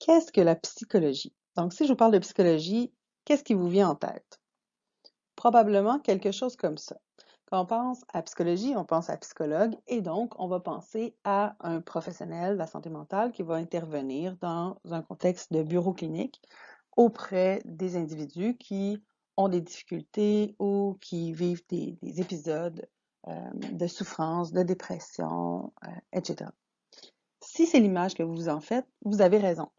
Qu'est-ce que la psychologie? Donc, si je vous parle de psychologie, qu'est-ce qui vous vient en tête? Probablement quelque chose comme ça. Quand on pense à psychologie, on pense à psychologue et donc on va penser à un professionnel de la santé mentale qui va intervenir dans un contexte de bureau clinique auprès des individus qui ont des difficultés ou qui vivent des épisodes de souffrance, de dépression, etc. Si c'est l'image que vous vous en faites, vous avez raison.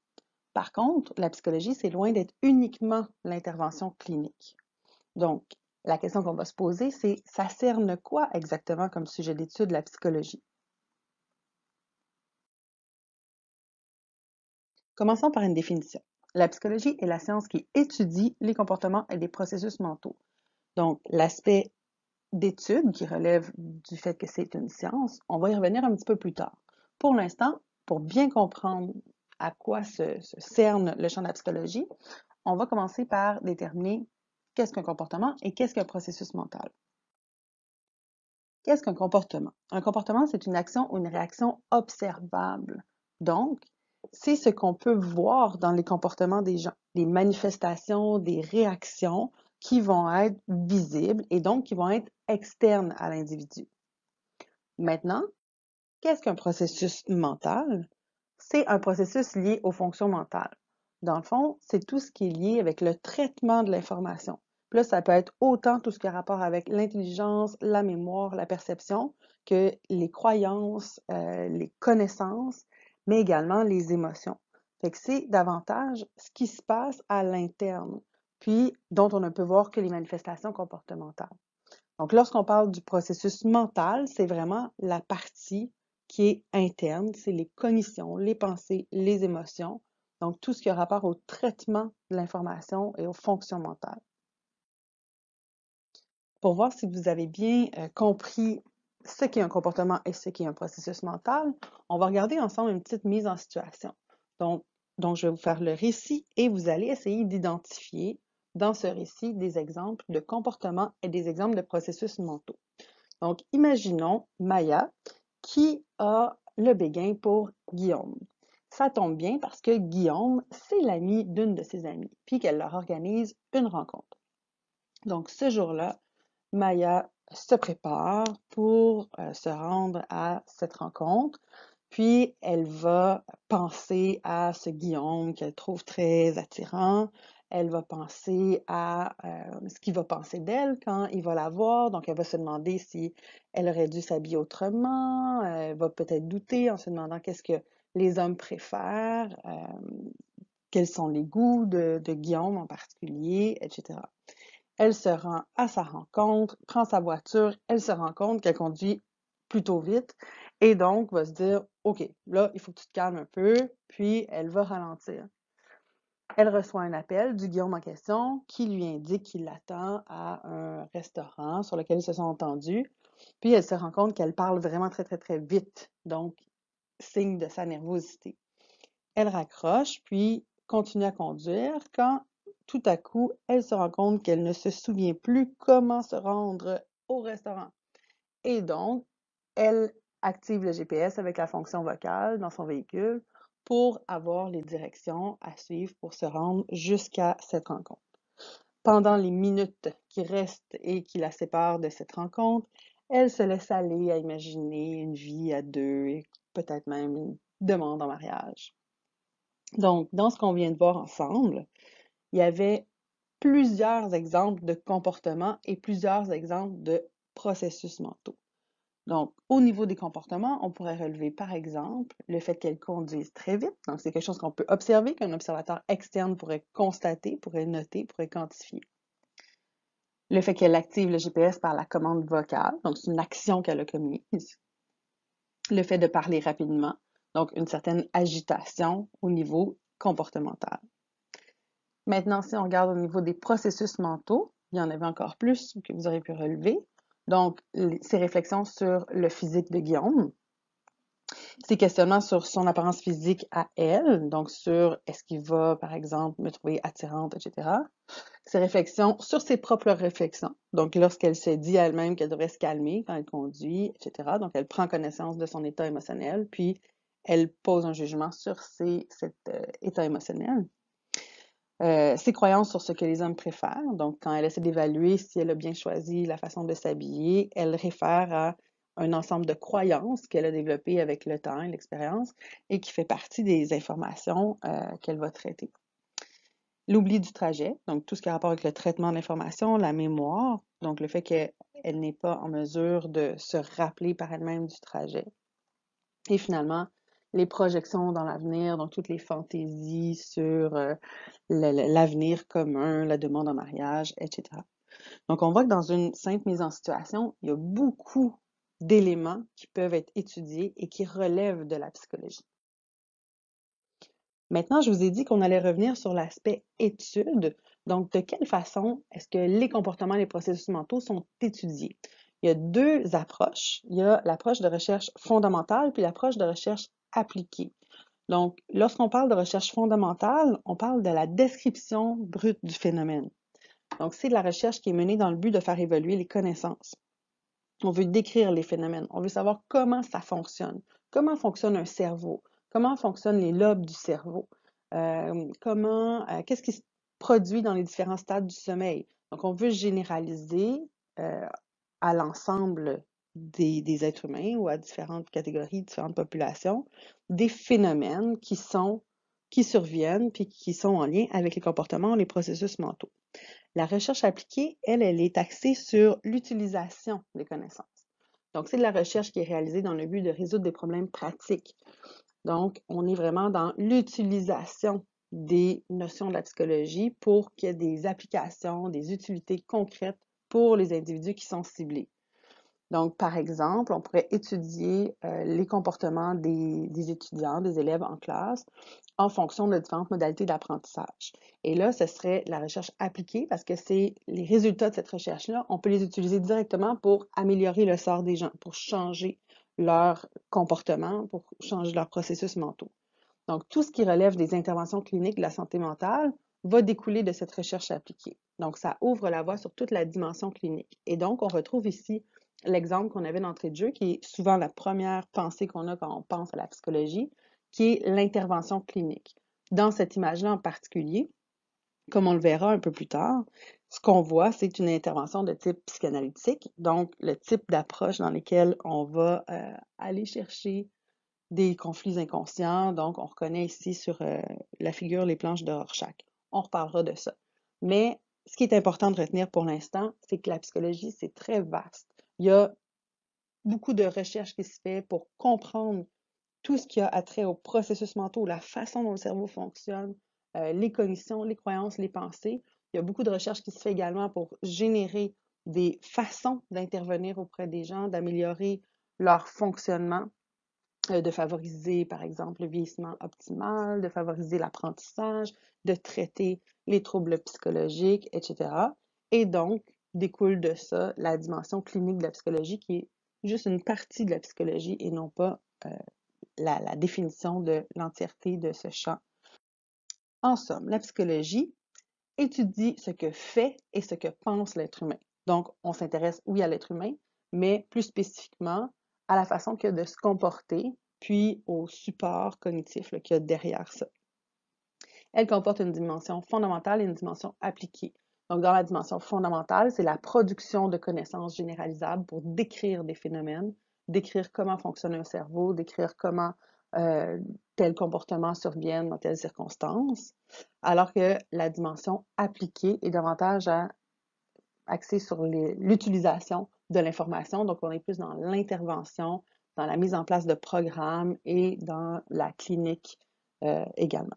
Par contre, la psychologie, c'est loin d'être uniquement l'intervention clinique. Donc, la question qu'on va se poser, c'est ça cerne quoi exactement comme sujet d'étude la psychologie? Commençons par une définition. La psychologie est la science qui étudie les comportements et les processus mentaux. Donc, l'aspect d'étude qui relève du fait que c'est une science, on va y revenir un petit peu plus tard. Pour l'instant, pour bien comprendre à quoi se cerne le champ de la psychologie, on va commencer par déterminer qu'est-ce qu'un comportement et qu'est-ce qu'un processus mental. Qu'est-ce qu'un comportement? Un comportement, c'est une action ou une réaction observable. Donc, c'est ce qu'on peut voir dans les comportements des gens, des manifestations, des réactions qui vont être visibles et donc qui vont être externes à l'individu. Maintenant, qu'est-ce qu'un processus mental? C'est un processus lié aux fonctions mentales. Dans le fond, c'est tout ce qui est lié avec le traitement de l'information. Puis là, ça peut être autant tout ce qui a rapport avec l'intelligence, la mémoire, la perception, que les croyances, les connaissances, mais également les émotions. Fait que c'est davantage ce qui se passe à l'interne, puis dont on ne peut voir que les manifestations comportementales. Donc, lorsqu'on parle du processus mental, c'est vraiment la partie qui est interne, c'est les cognitions, les pensées, les émotions, donc tout ce qui a rapport au traitement de l'information et aux fonctions mentales. Pour voir si vous avez bien compris ce qu'est un comportement et ce qu'est un processus mental, on va regarder ensemble une petite mise en situation. Donc, je vais vous faire le récit et vous allez essayer d'identifier dans ce récit des exemples de comportements et des exemples de processus mentaux. Donc, imaginons Maya qui a le béguin pour Guillaume. Ça tombe bien parce que Guillaume, c'est l'ami d'une de ses amies, puis qu'elle leur organise une rencontre. Donc, ce jour-là, Maya se prépare pour se rendre à cette rencontre, puis elle va penser à ce Guillaume qu'elle trouve très attirant. Elle va penser à ce qu'il va penser d'elle quand il va la voir. Donc, elle va se demander si elle aurait dû s'habiller autrement. Elle va peut-être douter en se demandant qu'est-ce que les hommes préfèrent, quels sont les goûts de Guillaume en particulier, etc. Elle se rend à sa rencontre, prend sa voiture, elle se rend compte qu'elle conduit plutôt vite et donc va se dire, OK, là, il faut que tu te calmes un peu, puis elle va ralentir. Elle reçoit un appel du Guillaume en question qui lui indique qu'il l'attend à un restaurant sur lequel ils se sont entendus. Puis elle se rend compte qu'elle parle vraiment très, très, très vite, donc signe de sa nervosité. Elle raccroche, puis continue à conduire quand tout à coup, elle se rend compte qu'elle ne se souvient plus comment se rendre au restaurant. Et donc, elle active le GPS avec la fonction vocale dans son véhicule pour avoir les directions à suivre pour se rendre jusqu'à cette rencontre. Pendant les minutes qui restent et qui la séparent de cette rencontre, elle se laisse aller à imaginer une vie à deux et peut-être même une demande en mariage. Donc, dans ce qu'on vient de voir ensemble, il y avait plusieurs exemples de comportements et plusieurs exemples de processus mentaux. Donc, au niveau des comportements, on pourrait relever par exemple le fait qu'elles conduisent très vite. Donc, c'est quelque chose qu'on peut observer, qu'un observateur externe pourrait constater, pourrait noter, pourrait quantifier. Le fait qu'elle active le GPS par la commande vocale, donc c'est une action qu'elle a commise. Le fait de parler rapidement, donc une certaine agitation au niveau comportemental. Maintenant, si on regarde au niveau des processus mentaux, il y en avait encore plus que vous aurez pu relever. Donc, ces réflexions sur le physique de Guillaume, ces questionnements sur son apparence physique à elle, donc sur est-ce qu'il va, par exemple, me trouver attirante, etc. Ces réflexions sur ses propres réflexions, donc lorsqu'elle se dit à elle-même qu'elle devrait se calmer quand elle conduit, etc. Donc, elle prend connaissance de son état émotionnel, puis elle pose un jugement sur cet état émotionnel. Ses croyances sur ce que les hommes préfèrent. Donc, quand elle essaie d'évaluer si elle a bien choisi la façon de s'habiller, elle réfère à un ensemble de croyances qu'elle a développées avec le temps et l'expérience et qui fait partie des informations qu'elle va traiter. L'oubli du trajet, donc tout ce qui a rapport avec le traitement de l'information, la mémoire, donc le fait qu'elle n'est pas en mesure de se rappeler par elle-même du trajet. Et finalement, les projections dans l'avenir, donc toutes les fantaisies sur l'avenir commun, la demande en mariage, etc. Donc, on voit que dans une simple mise en situation, il y a beaucoup d'éléments qui peuvent être étudiés et qui relèvent de la psychologie. Maintenant, je vous ai dit qu'on allait revenir sur l'aspect étude. Donc, de quelle façon est-ce que les comportements, les processus mentaux sont étudiés? Il y a deux approches. Il y a l'approche de recherche fondamentale puis l'approche de recherche appliquée. Donc, lorsqu'on parle de recherche fondamentale, on parle de la description brute du phénomène. Donc, c'est de la recherche qui est menée dans le but de faire évoluer les connaissances. On veut décrire les phénomènes. On veut savoir comment ça fonctionne. Comment fonctionne un cerveau? Comment fonctionnent les lobes du cerveau? Qu'est-ce qui se produit dans les différents stades du sommeil? Donc, on veut généraliser à l'ensemble des êtres humains ou à différentes catégories, différentes populations, des phénomènes qui surviennent puis qui sont en lien avec les comportements, les processus mentaux. La recherche appliquée, elle est axée sur l'utilisation des connaissances. Donc, c'est de la recherche qui est réalisée dans le but de résoudre des problèmes pratiques. Donc, on est vraiment dans l'utilisation des notions de la psychologie pour qu'il y ait des applications, des utilités concrètes pour les individus qui sont ciblés. Donc, par exemple, on pourrait étudier les comportements des étudiants, des élèves en classe en fonction de différentes modalités d'apprentissage. Et là, ce serait la recherche appliquée parce que c'est les résultats de cette recherche-là, on peut les utiliser directement pour améliorer le sort des gens, pour changer leur comportement, pour changer leurs processus mentaux. Donc, tout ce qui relève des interventions cliniques de la santé mentale va découler de cette recherche appliquée. Donc, ça ouvre la voie sur toute la dimension clinique. Et donc, on retrouve ici l'exemple qu'on avait d'entrée de jeu, qui est souvent la première pensée qu'on a quand on pense à la psychologie, qui est l'intervention clinique. Dans cette image-là en particulier, comme on le verra un peu plus tard, ce qu'on voit, c'est une intervention de type psychanalytique, donc le type d'approche dans lesquelles on va aller chercher des conflits inconscients. Donc, on reconnaît ici sur la figure les planches de Rorschach. On reparlera de ça. Mais ce qui est important de retenir pour l'instant, c'est que la psychologie, c'est très vaste. Il y a beaucoup de recherches qui se fait pour comprendre tout ce qui a attrait aux processus mentaux, la façon dont le cerveau fonctionne, les cognitions, les croyances, les pensées. Il y a beaucoup de recherches qui se fait également pour générer des façons d'intervenir auprès des gens, d'améliorer leur fonctionnement, de favoriser, par exemple, le vieillissement optimal, de favoriser l'apprentissage, de traiter les troubles psychologiques, etc. Et donc, découle de ça la dimension clinique de la psychologie qui est juste une partie de la psychologie et non pas la définition de l'entièreté de ce champ. En somme, la psychologie étudie ce que fait et ce que pense l'être humain. Donc, on s'intéresse, oui, à l'être humain, mais plus spécifiquement à la façon qu'il y a de se comporter, puis au support cognitif qu'il y a derrière ça. Elle comporte une dimension fondamentale et une dimension appliquée. Donc, dans la dimension fondamentale, c'est la production de connaissances généralisables pour décrire des phénomènes, décrire comment fonctionne un cerveau, décrire comment tel comportement surviennent dans telles circonstances, alors que la dimension appliquée est davantage axée sur l'utilisation de l'information. Donc, on est plus dans l'intervention, dans la mise en place de programmes et dans la clinique également.